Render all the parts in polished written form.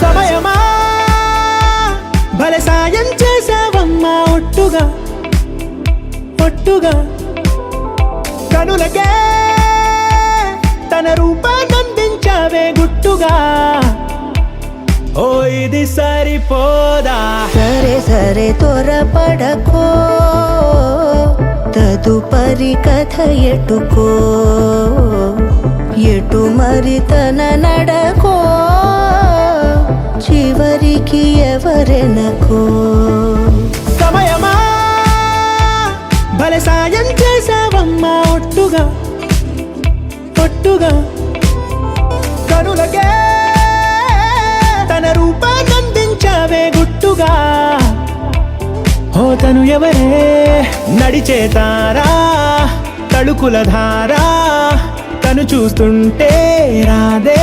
సమయమా భలే సాయం చేసావమ్మా ఒట్టుగా ఒట్టుగా కనులకే తన రూపాన్నందించావే గుట్టుగా ఓ ఇది సరిపోదా సరే సరే త్వరపడకో తదుపరి కథ ఎటుకో ఎటు మరి తన నడకో చివరికి ఎవరెనకో సమయమా భలే సాయం చేసావమ్మా ఒట్టుగా ఒట్టుగా కనులకే తన రూపాన్నందించావే గుట్టుగా ఓ తను ఎవరే నడిచే తారా తళుకుల ధారా తను చూస్తుంటే రాదే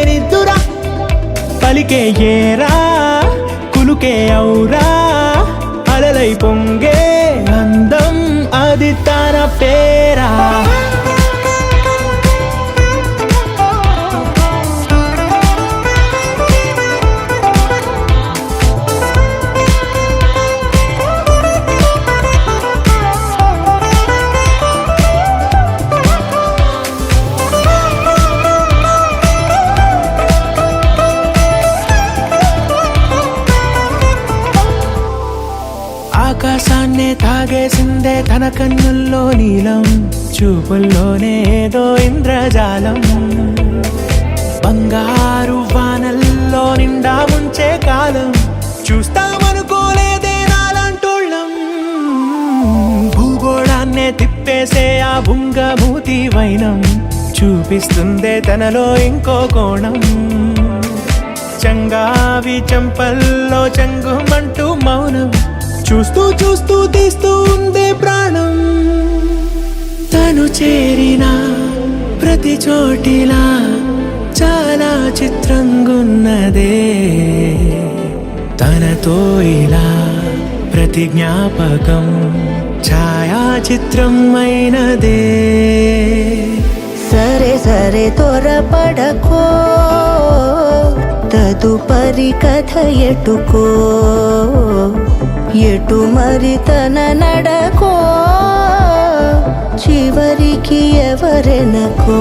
నిద్దురా పలికే ఏరా కులుకే ఔరా అలలై పొంగే అందం అది తన పేరా ఆకాశాన్నే తాగేసిందే తన కన్నుల్లో నీలం చూపుల్లోనే ఏదో ఇంద్రజాలం బంగారు వానల్లో నిండా ఉంచే కాలం చూస్తామనుకోలేదే నాలంటోళ్ళం భూగోళాన్నే తిప్పేసే ఆ బుంగమూతి వైనం చూపిస్తుందే తనలో ఇంకో కోణం చంగావి చంపల్లో చంగుమంటూ మౌనం చూస్తూ చూస్తూ తీస్తూ ఉందే ప్రాణం తను చేరిన ప్రతి చోటిలా చాలా చిత్రంగున్నదే తనతో ఇలా ప్రతి జ్ఞాపకం ఛాయాచిత్రం అయినదే సరే సరే త్వరపడకో తదుపరి కథ ఎటుకో ఎటు మరి తన నడకో చివరికి ఎవరెనకో